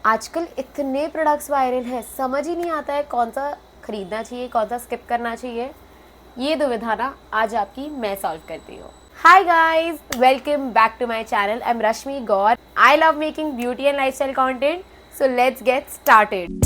आजकल इतने products viral है, समझ ही नहीं आता है कौन सा खरीदना चाहिए, कौन सा स्किप करना चाहिए। ये दुविधा ना आज आपकी मैं सॉल्व करती हूँ। Hi guys, welcome back to my channel. I am Rashmi Gaur. I love making beauty and lifestyle content, so let's get started.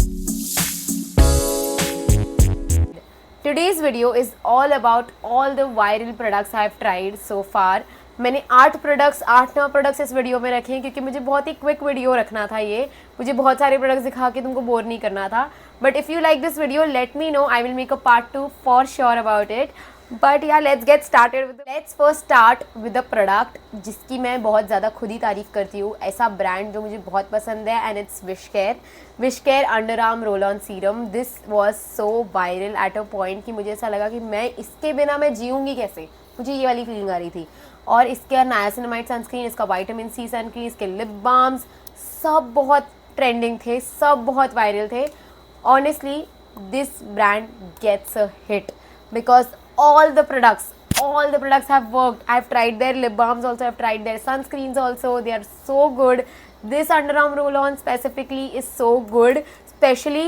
Today's video is all about all the viral products I have tried so far. मैंने 8-9 products इस video में रखे हैं क्योंकि मुझे बहुत ही quick video रखना था। ये मुझे बहुत सारे प्रोडक्ट्स दिखा के तुमको बोर नहीं करना था। But if you like this video let me know, I will make a part 2 for sure about it. But yeah let's get started with let's first start with a product जिसकी मैं बहुत ज़्यादा खुद ही तारीफ़ करती हूँ। ऐसा ब्रांड जो मुझे बहुत पसंद है and it's wish care under arm roll on serum. This was so viral eight a point कि मुझे ऐसा लगा कि मैं इसके बिना मैं जीऊँगी कैसे, मुझे ये वाली फीलिंग आ रही थी। और इसके नायासिनामाइड सनस्क्रीन, इसका विटामिन सी सनस्क्रीन, इसके लिप बाम्स सब बहुत ट्रेंडिंग थे, सब बहुत वायरल थे। Honestly this brand gets a hit because all the products have worked. I've tried their lip balms also, I've tried their sunscreens also. They are so good. This underarm roll on specifically is so good. Especially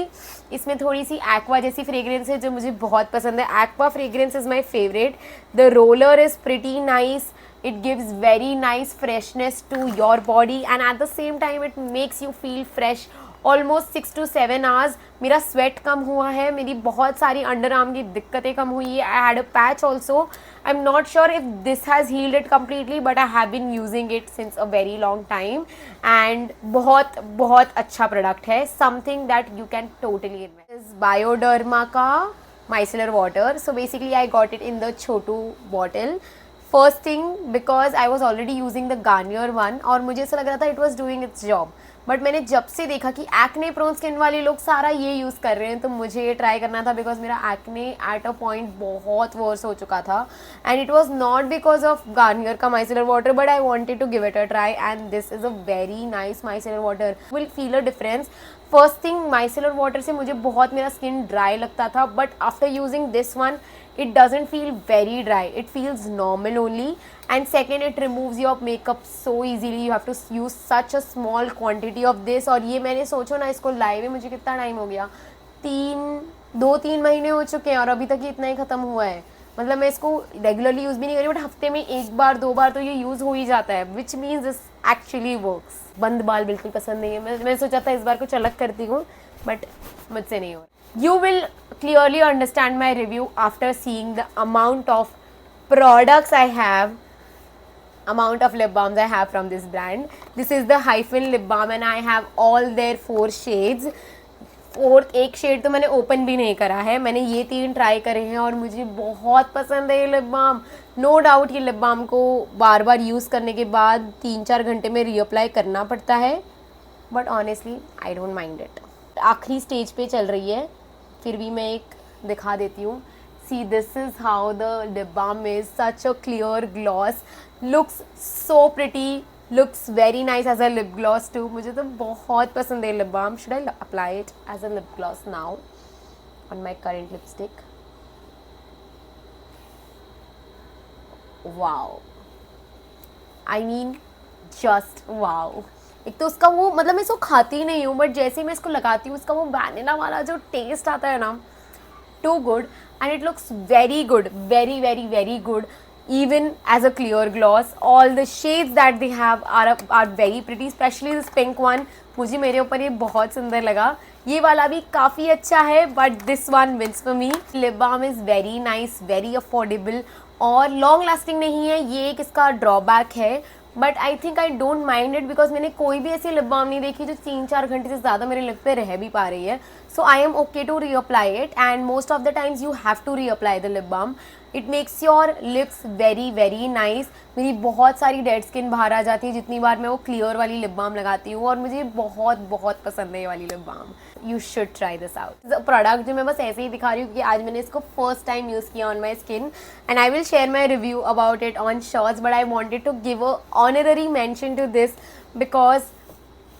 इसमें थोड़ी सी aqua जैसी fragrance है जो मुझे बहुत पसंद है। Aqua fragrance is my favourite. The roller is pretty nice. It gives very nice freshness to your body and at the same time it makes you feel fresh almost 6 to 7 hours. मेरा sweat कम हुआ है, मेरी बहुत सारी under arm की दिक्कतें कम हुई है। I had a patch also. I am not sure if this has healed it completely but I have been using it since a very long time and बहुत बहुत अच्छा प्रोडक्ट है। Something that you can totally invest is Bioderma का micellar water. So basically I got it in the छोटू bottle. First thing because I was already using the Garnier one और मुझे ऐसा लग रहा था it was doing it's job. But मैंने जब से देखा कि एक्ने प्रोन स्किन वाले लोग सारा ये यूज़ कर रहे हैं तो मुझे ये ट्राई करना था बिकॉज मेरा एक्ने एट अ पॉइंट बहुत वर्स हो चुका था and it was not because of Garnier का micellar water but I wanted to give it a try and this is a very nice micellar water. Will feel a difference. First thing, micellar water से मुझे बहुत मेरा skin dry लगता था but after using this one it doesn't feel very dry, it feels normal only. And second, it removes your makeup so easily. You have to use such a small quantity of this. और ये मैंने सोचो ना, इसको लाए हुए मुझे कितना टाइम हो गया, 2-3 महीने हो चुके हैं और अभी तक ये इतना ही ख़त्म हुआ है। मतलब मैं इसको रेगुलरली यूज़ भी नहीं करी बट हफ्ते में 1-2 बार तो ये यूज़ हो ही जाता है, which means this actually works. बंद बाल बिल्कुल पसंद नहीं है। मैं सोचा था इस बार कुछ अलग करती हूँ बट मुझसे नहीं हो रहा। You will clearly understand my review after seeing the amount of products I have, amount of lip balms I have from this brand. This is the Hyphen lip balm and I have all their 4 shades. और एक shade तो मैंने open भी नहीं करा है, मैंने ये 3 ट्राई करे हैं और मुझे बहुत पसंद है ये लिप बाम। नो डाउट ये लिप बाम को बार बार यूज़ करने के बाद 3-4 घंटे में रीअप्लाई करना पड़ता है but honestly I don't mind it. आखिरी स्टेज पे चल रही है फिर भी मैं एक दिखा देती हूँ। See this is how the lip balm is, such a clear gloss, looks so pretty, looks very nice as a lip gloss too. मुझे तो बहुत पसंद है lip balm. Should I apply it as a lip gloss now on my current lipstick? Wow, I mean just wow. एक तो उसका वो, मतलब मैं इसको खाती ही नहीं हूँ बट जैसे ही मैं इसको लगाती हूँ उसका वो वैनिला वाला जो टेस्ट आता है ना, too good and it looks very good, very very very good even as a clear gloss. All the shades that they have are very pretty, especially this pink one. मुझे मेरे ऊपर ये बहुत सुंदर लगा। ये वाला भी काफ़ी अच्छा है but this one wins for me. Lip balm is very nice, very affordable और लॉन्ग लास्टिंग नहीं है, ये एक इसका ड्रॉबैक है but I think I don't mind it because मैंने कोई भी ऐसी लिप बाम नहीं देखी जो 3-4 घंटे से ज़्यादा मेरे लिप पे रह भी पा रही है। So I am okay to reapply it and most of the times you have to reapply the lip balm. It makes your lips very very nice. मेरी बहुत सारी डेड स्किन बाहर आ जाती है जितनी बार मैं वो क्लियर वाली लिप बाम लगाती हूँ और मुझे बहुत बहुत पसंद है ये वाली lip balm. You should try this out. Product जो मैं बस ऐसे ही दिखा रही हूँ क्योंकि आज मैंने इसको फर्स्ट टाइम यूज़ किया on my skin and I will share my review about it on shorts but I wanted to give a honorary mention to this because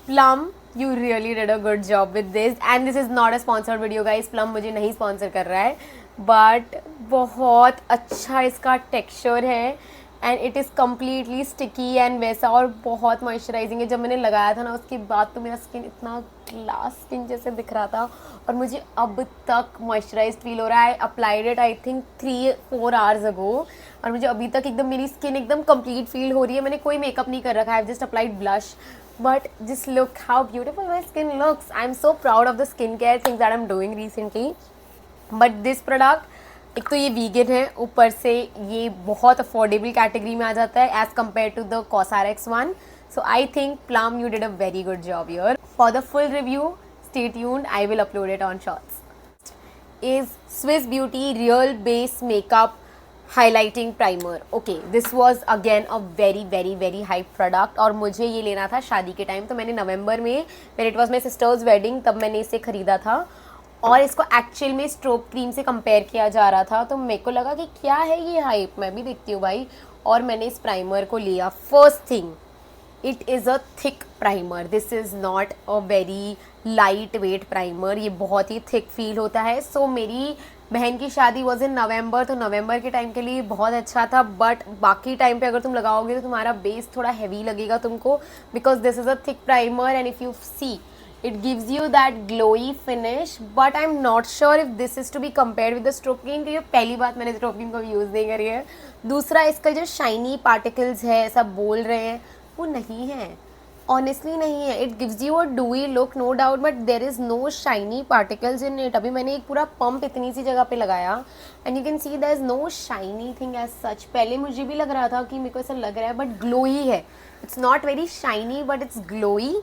Plum, you really did a good job with this and this is not a sponsored video guys. Plum मुझे नहीं sponsor कर रहा है but बहुत अच्छा इसका texture है and it is completely sticky and वैसा, और बहुत मॉइस्चराइजिंग है। जब मैंने लगाया था ना उसके बाद तो मेरा स्किन इतना ग्लास स्किन जैसे दिख रहा था, और मुझे अब तक मॉइस्चराइज फील हो रहा है। I applied it I think 3-4 hours ago, और मुझे अभी तक एकदम मेरी स्किन एकदम कंप्लीट फील हो रही है। मैंने कोई मेकअप नहीं कर रखा है, I just applied blush, but just look how beautiful my skin looks. I'm so proud of the skincare things that I'm doing recently. But this product, एक तो ये वीगन है, ऊपर से ये बहुत अफोर्डेबल कैटेगरी में आ जाता है as compare to the Cosrx one. So I think Plum, you did a very good job here. For the full review, stay tuned. I will upload it on Shorts. Is Swiss Beauty Real Base Makeup highlighting primer. Okay, this was again a very very very high product, और मुझे ये लेना था शादी के time. तो मैंने नवंबर में, when it was my sisters wedding, तब मैंने इसे ख़रीदा था, और इसको एक्चुअल में स्ट्रोब क्रीम से कंपेयर किया जा रहा था. तो मेरे को लगा कि क्या है ये हाइप, मैं भी देखती हूँ भाई, और मैंने इस प्राइमर को लिया. First thing, it is a thick primer. This is not a very light weight primer, ये बहुत ही थिक फील होता है. सो मेरी बहन की शादी वॉज इन नवंबर, तो नवंबर के टाइम के लिए बहुत अच्छा था. बट बाकी टाइम पे अगर तुम लगाओगे तो तुम्हारा बेस थोड़ा हैवी लगेगा तुमको, because this is a thick primer and if you see it gives you that glowy finish, but I'm not sure if this is to be compared with the strobe cream, क्योंकि पहली बात मैंने strobe cream को use नहीं करी है. दूसरा, इसका जो शाइनी पार्टिकल्स है ऐसा बोल रहे हैं, वो नहीं है, ऑनेस्टली नहीं है. It gives you a dewy look no doubt, but there is no shiny particles in it. अभी मैंने एक पूरा पंप इतनी सी जगह पे लगाया and you can see there is no shiny thing as such. पहले मुझे भी लग रहा था कि मेरे को ऐसा लग रहा है, बट ग्लोई है. It's not very shiny but it's glowy.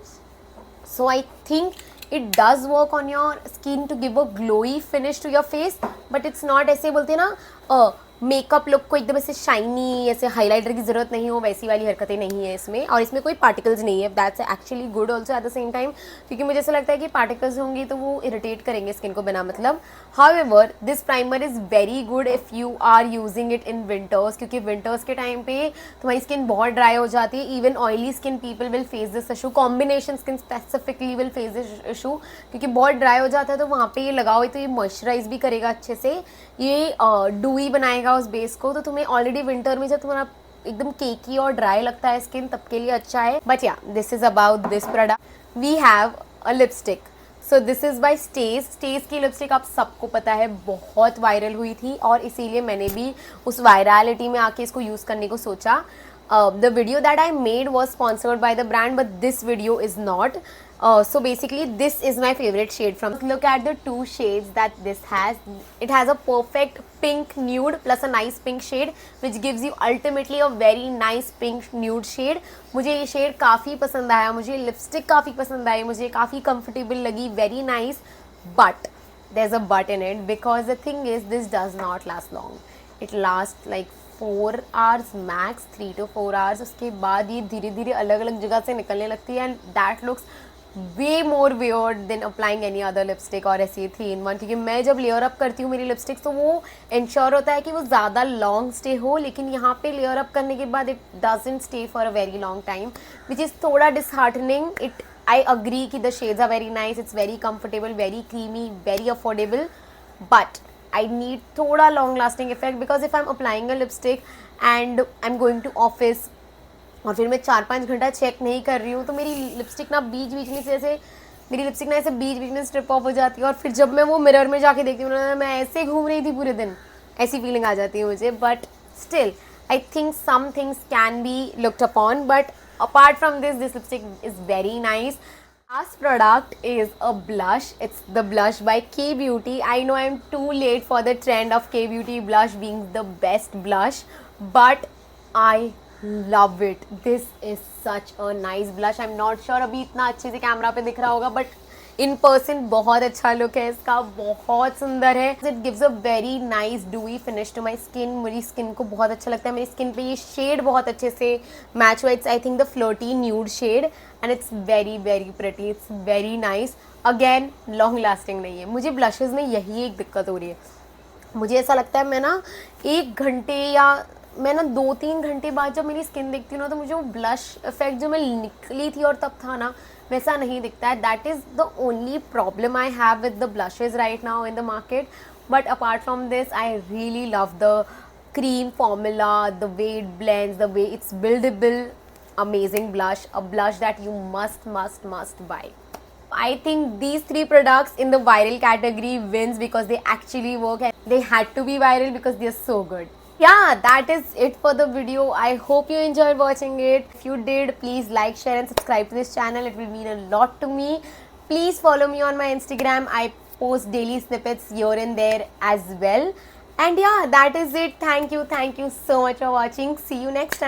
So I think it does work on your skin to give a glowy finish to your face, but it's not ऐसे बोलते हैं ना मेकअप लुक को एकदम ऐसे shiny, ऐसे highlighter की ज़रूरत नहीं हो, वैसी वाली हरकतें नहीं है इसमें. और इसमें कोई पार्टिकल्स नहीं है. That's actually good also at the same time, क्योंकि मुझे ऐसा लगता है कि पार्टिकल्स होंगी तो वो इरिटेट करेंगे स्किन को बिना मतलब. However this primer is very good if you are using it in winters, क्योंकि विंटर्स के टाइम पे तुम्हारी स्किन बहुत ड्राई हो जाती है. Even oily skin people will face this issue, combination skin specifically will face this issue, क्योंकि बहुत ड्राई हो जाता है. तो वहाँ पे ये लगाओ तो ये मॉइस्चराइज भी करेगा अच्छे से, ये डूई बनाएगा उस बेस को. तो तुम्हें ऑलरेडी विंटर में जब तुम्हारा एकदम केकी और ड्राई लगता है स्किन, तब के लिए अच्छा है. But yeah, this is about this product. We have a lipstick. So this is by stage. Stage की लिपस्टिक आप सबको पता है बहुत वायरल हुई थी, और इसीलिए मैंने भी उस वायरलिटी में आके इसको यूज़ करने को सोचा. The video that I made was sponsored by the brand, but this video is not. So basically this is my favorite shade from. Look at the two shades that this has. It has a perfect pink nude plus a nice pink shade, which gives you ultimately a very nice pink nude shade. मुझे ये shade काफ़ी पसंद आया, मुझे lipstick काफ़ी पसंद आई, मुझे काफ़ी comfortable लगी, very nice. But there's a but in it, because the thing is this does not last long. It lasts like 4 hours max, 3 to 4 hours. उसके बाद ये धीरे धीरे अलग अलग जगह से निकलने लगती है, and that looks way more weird than applying any other lipstick और ऐसी 3-in-1. क्योंकि मैं जब लेयर अप करती हूँ मेरी लिपस्टिक्स, तो वो इंश्योर होता है कि वो ज़्यादा लॉन्ग स्टे हो, लेकिन यहाँ पे लेयर अप करने के बाद it doesn't stay for a very long time, which is थोड़ा डिसहार्टनिंग. इट आई अग्री कि the shades are very nice, it's very comfortable, very creamy, very affordable, but I need थोड़ा long lasting effect, because if I'm applying a lipstick and I'm going to office और फिर मैं 4-5 घंटा check नहीं कर रही हूँ, तो मेरी लिपस्टिक ना बीच बीच में से ऐसे बीच बीच में स्ट्रिप ऑफ हो जाती है, और फिर जब मैं वो मिरर में जाके देखती हूँ ना, मैं ऐसे घूम रही थी पूरे दिन, ऐसी फीलिंग आ जाती है मुझे. But still I think some things can be looked upon, but apart from this lipstick is very nice. Last product is a blush. It's the blush by K Beauty. I know I'm too late for the trend of K Beauty blush being the best blush, but I love it. This is such a nice blush. I'm not sure अभी इतना अच्छे से camera पे दिख रहा होगा, but in person बहुत अच्छा लुक है इसका, बहुत सुंदर है. It gives a very nice dewy finish to my skin. मेरी स्किन को बहुत अच्छा लगता है, मेरी स्किन पे ये शेड बहुत अच्छे से मैच हुआ. It's I think the flirty nude shade, and it's very very pretty, it's very nice. Again long lasting नहीं है. मुझे ब्लशेज़ में यही एक दिक्कत हो रही है. मुझे ऐसा लगता है मैं ना 1 घंटे या मैं ना 2-3 घंटे बाद जब मेरी स्किन दिखती हूँ ना, तो मुझे वो ब्लश इफेक्ट जो मैं निकली थी और तब था ना, वैसा नहीं दिखता है. That is the only problem I have with the blushes right now in the market. But apart from this I really love the cream formula, the way it blends, the way it's buildable. Amazing blush, a blush that you must buy. I think these three products in the viral category wins because they actually work and they had to be viral because they're so good. Yeah, that is it for the video. I hope you enjoyed watching it. If you did, please like, share and subscribe to this channel. It will mean a lot to me. Please follow me on my Instagram. I post daily snippets here and there as well. And yeah, that is it. Thank you so much for watching. See you next time.